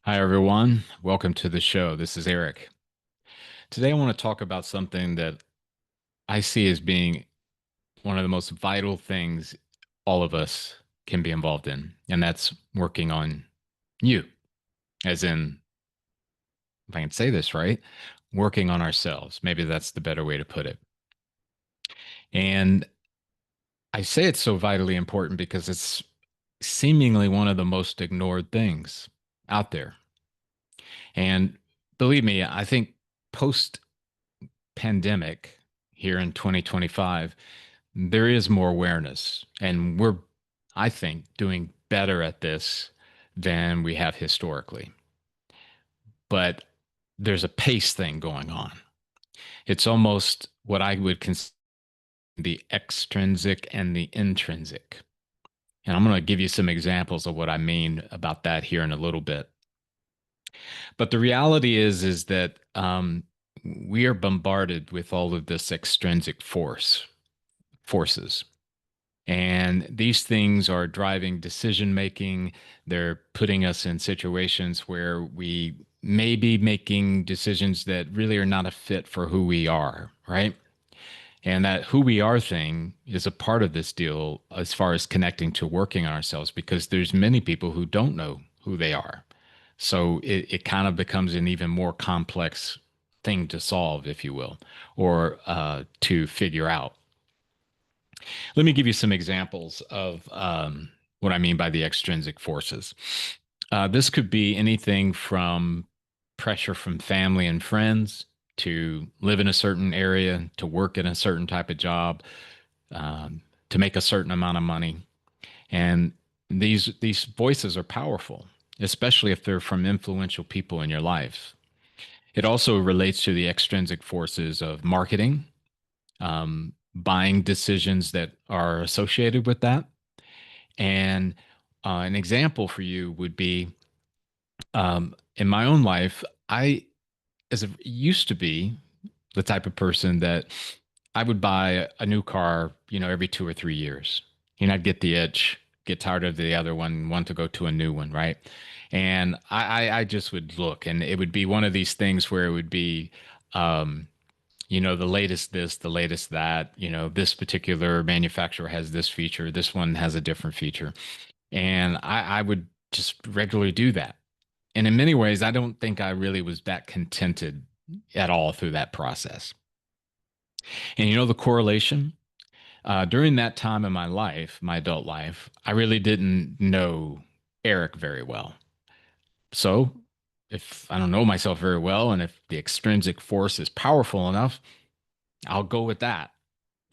Hi, everyone. Welcome to the show. This is Eric. Today, I want to talk about something that I see as being one of the most vital things all of us can be involved in, and that's working on you, as in, if I can say this right, working on ourselves. Maybe that's the better way to put it. And I say it's so vitally important because it's seemingly one of the most ignored things out there. And believe me, I think post pandemic here in 2025, there is more awareness, and we're, I think, doing better at this than we have historically. But there's a pace thing going on. It's almost what I would consider the extrinsic and the intrinsic. And I'm going to give you some examples of what I mean about that here in a little bit. But the reality is that we are bombarded with all of this extrinsic forces. And these things are driving decision making. They're putting us in situations where we may be making decisions that really are not a fit for who we are, right? And that who we are thing is a part of this deal as far as connecting to working on ourselves, because there's many people who don't know who they are. So it kind of becomes an even more complex thing to solve, if you will, or to figure out. Let me give you some examples of what I mean by the extrinsic forces. This could be anything from pressure from family and friends to live in a certain area, to work in a certain type of job, to make a certain amount of money. And these voices are powerful, especially if they're from influential people in your life. It also relates to the extrinsic forces of marketing, buying decisions that are associated with that. And an example for you would be in my own life, I as a used to be the type of person that I would buy a new car, every 2 or 3 years. I'd get the itch, get tired of the other one, want to go to a new one, right? And I just would look, and it would be one of these things where it would be, um, the latest this, the latest that, this particular manufacturer has this feature, this one has a different feature. And I would just regularly do that. And in many ways, I don't think I really was that contented at all through that process. And the correlation during that time in my life, my adult life, I really didn't know Eric very well. So if I don't know myself very well, and if the extrinsic force is powerful enough, I'll go with that.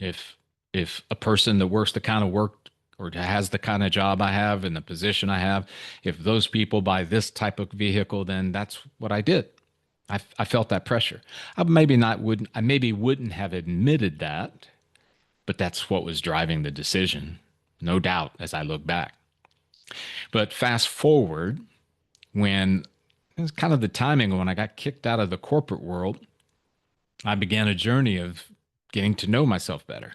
If if a person that works the kind of work or has the kind of job I have and the position I have, if those people buy this type of vehicle, then that's what I did. I felt that pressure. I maybe wouldn't have admitted that, but that's what was driving the decision, no doubt, as I look back. But fast forward, when it was kind of the timing when I got kicked out of the corporate world, I began a journey of getting to know myself better.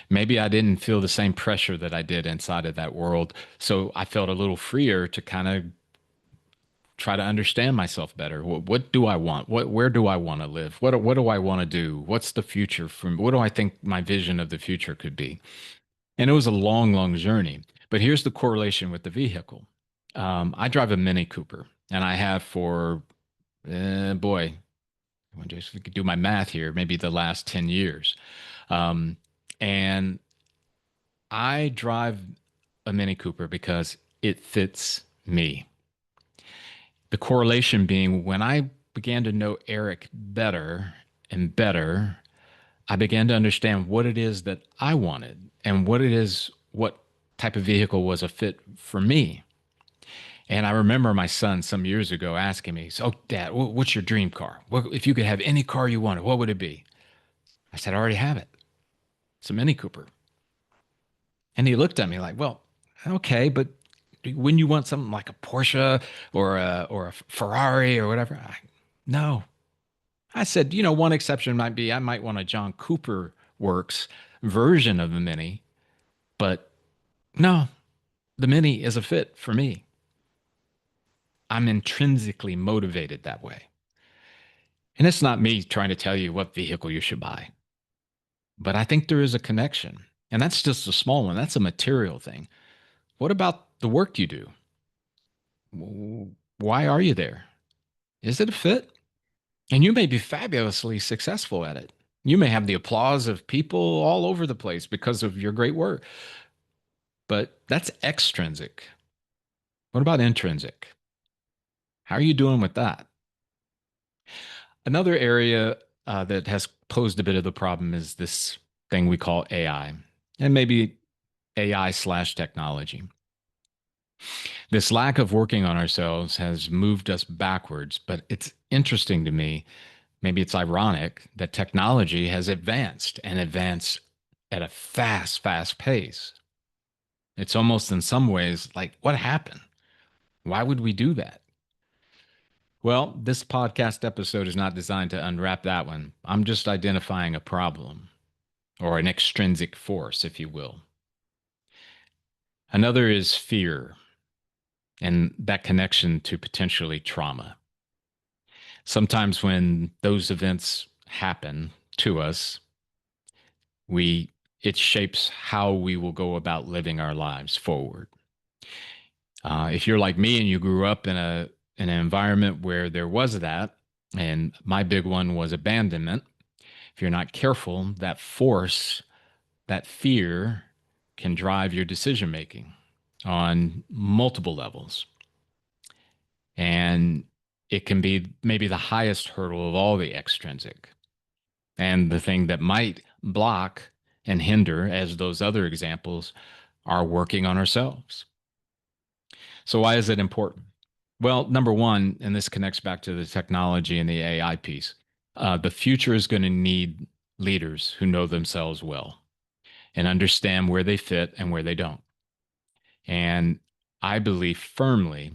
Maybe I didn't feel the same pressure that I did inside of that world. So I felt a little freer to kind of try to understand myself better. What do I want? Where do I want to live? What do I want to do? What's the future from? What do I think my vision of the future could be? And it was a long, long journey. But here's the correlation with the vehicle. I drive a Mini Cooper, and I have for, boy, I wonder if we could do my math here, maybe the last 10 years. Um, and I drive a Mini Cooper because it fits me. The correlation being when I began to know Eric better and better, I began to understand what it is that I wanted and what type of vehicle was a fit for me. And I remember my son some years ago asking me, "So, Dad, what's your dream car? If you could have any car you wanted, what would it be?" I said, "I already have it. It's a Mini Cooper." And he looked at me like, "Well, okay, but wouldn't you want something like a Porsche or a Ferrari or whatever?" No. I said, one exception might be I might want a John Cooper Works version of the Mini, but no, the Mini is a fit for me. I'm intrinsically motivated that way. And it's not me trying to tell you what vehicle you should buy, but I think there is a connection. And that's just a small one. That's a material thing. What about the work you do? Why are you there? Is it a fit? And you may be fabulously successful at it. You may have the applause of people all over the place because of your great work, but that's extrinsic. What about intrinsic? How are you doing with that? Another area that has posed a bit of the problem is this thing we call AI, and maybe AI/slash technology. This lack of working on ourselves has moved us backwards, but it's interesting to me, maybe it's ironic, that technology has advanced and advanced at a fast, fast pace. It's almost in some ways like, what happened? Why would we do that? Well, this podcast episode is not designed to unwrap that one. I'm just identifying a problem or an extrinsic force, if you will. Another is fear and that connection to potentially trauma. Sometimes when those events happen to us, we it shapes how we will go about living our lives forward. If you're like me and you grew up in an environment where there was that, and my big one was abandonment, if you're not careful, that force, that fear can drive your decision making on multiple levels. And it can be maybe the highest hurdle of all the extrinsic and the thing that might block and hinder, as those other examples, are working on ourselves. So, why is it important? Well, number one, and this connects back to the technology and the AI piece, the future is going to need leaders who know themselves well and understand where they fit and where they don't. And I believe firmly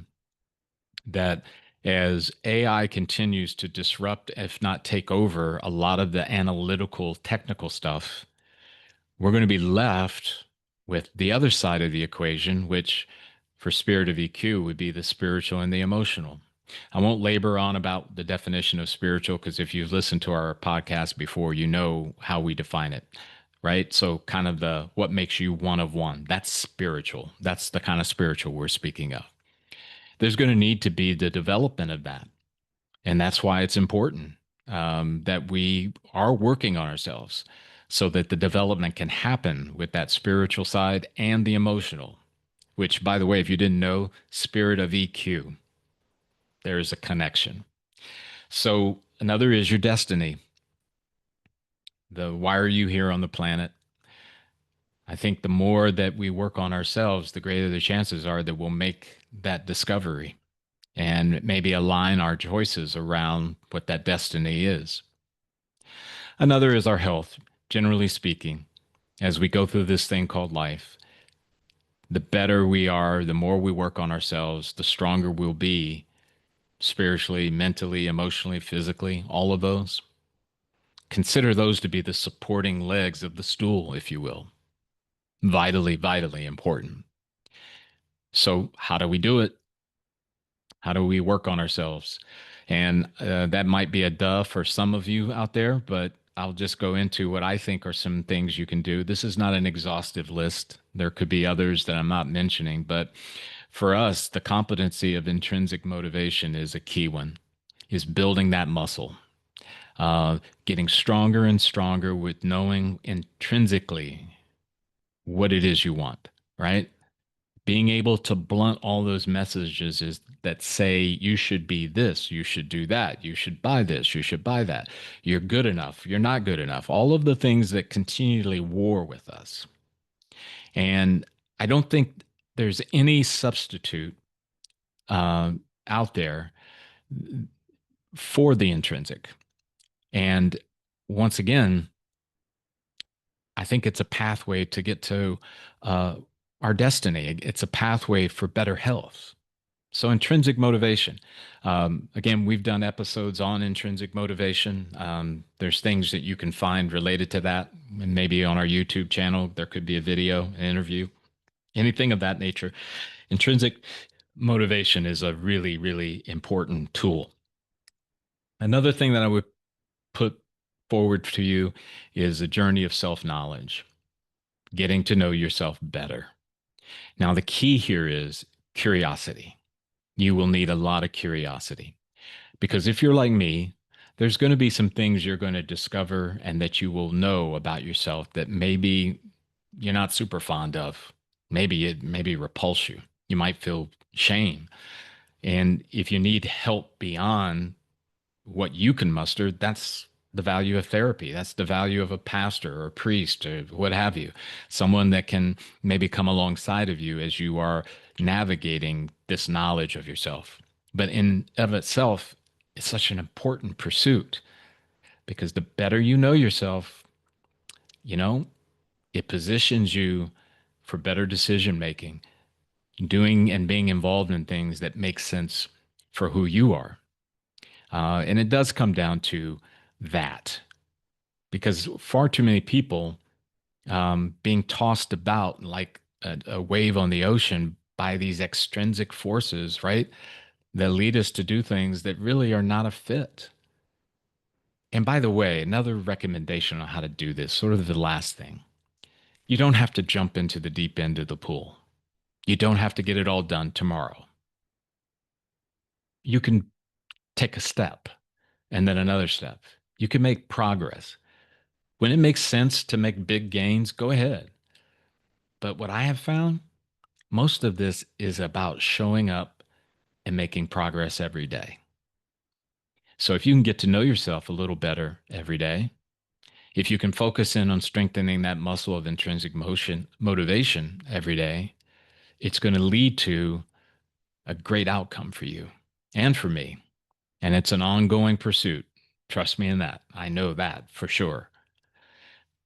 that as AI continues to disrupt, if not take over, a lot of the analytical, technical stuff, we're going to be left with the other side of the equation, which for spirit of EQ would be the spiritual and the emotional. I won't labor on about the definition of spiritual because if you've listened to our podcast before, you know how we define it, right? So, kind of the what makes you one of one. That's spiritual. That's the kind of spiritual we're speaking of. There's going to need to be the development of that. And that's why it's important that we are working on ourselves so that the development can happen with that spiritual side and the emotional, which, by the way, if you didn't know, spirit of EQ, there is a connection. So another is your destiny. The why are you here on the planet? I think the more that we work on ourselves, the greater the chances are that we'll make that discovery and maybe align our choices around what that destiny is. Another is our health, generally speaking. As we go through this thing called life, the better we are, the more we work on ourselves, the stronger we'll be spiritually, mentally, emotionally, physically, all of those. Consider those to be the supporting legs of the stool, if you will. Vitally, vitally important. So, how do we do it? How do we work on ourselves? And that might be a duh for some of you out there, but I'll just go into what I think are some things you can do. This is not an exhaustive list. There could be others that I'm not mentioning, but for us, the competency of intrinsic motivation is a key one, is building that muscle, getting stronger and stronger with knowing intrinsically what it is you want, right? Being able to blunt all those messages is that say you should be this, you should do that, you should buy this, you should buy that, you're good enough, you're not good enough, all of the things that continually war with us. And I don't think there's any substitute uh, out there for the intrinsic. And once again, I think it's a pathway to get to uh, our destiny. It's a pathway for better health. So, intrinsic motivation. Again, we've done episodes on intrinsic motivation. There's things that you can find related to that. And maybe on our YouTube channel, there could be a video, an interview, anything of that nature. Intrinsic Motivation is a really, really important tool. Another thing that I would put forward to you is a journey of self knowledge, getting to know yourself better. Now, the key here is curiosity. You will need a lot of curiosity because if you're like me, there's going to be some things you're going to discover and that you will know about yourself that maybe you're not super fond of. Maybe it maybe repulse you. You might feel shame. And if you need help beyond what you can muster, that's the value of therapy. That's the value of a pastor or a priest or what have you. Someone that can maybe come alongside of you as you are navigating this knowledge of yourself. But in of itself, it's such an important pursuit because the better you know yourself, you know, it positions you for better decision making, doing and being involved in things that make sense for who you are. And it does come down to that because far too many people being tossed about like a wave on the ocean by these extrinsic forces, right? That lead us to do things that really are not a fit. And by the way, another recommendation on how to do this, sort of the last thing, you don't have to jump into the deep end of the pool. You don't have to get it all done tomorrow. You can take a step and then another step. You can make progress. When it makes sense to make big gains, go ahead. But what I have found, most of this is about showing up and making progress every day. So if you can get to know yourself a little better every day, if you can focus in on strengthening that muscle of intrinsic motivation every day, it's going to lead to a great outcome for you and for me. And it's an ongoing pursuit. Trust me in that. I know that for sure.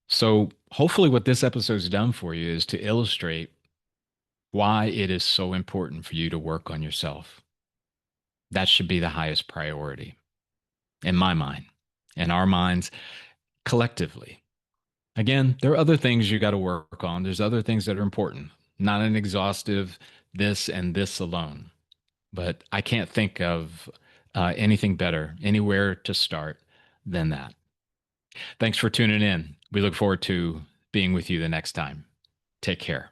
So, hopefully, what this episode's done for you is to illustrate why it is so important for you to work on yourself. That should be the highest priority in my mind, in our minds collectively. Again, there are other things you got to work on. There's other things that are important, not an exhaustive this and this alone. But I can't think of anything better, anywhere to start than that. Thanks for tuning in. We look forward to being with you the next time. Take care.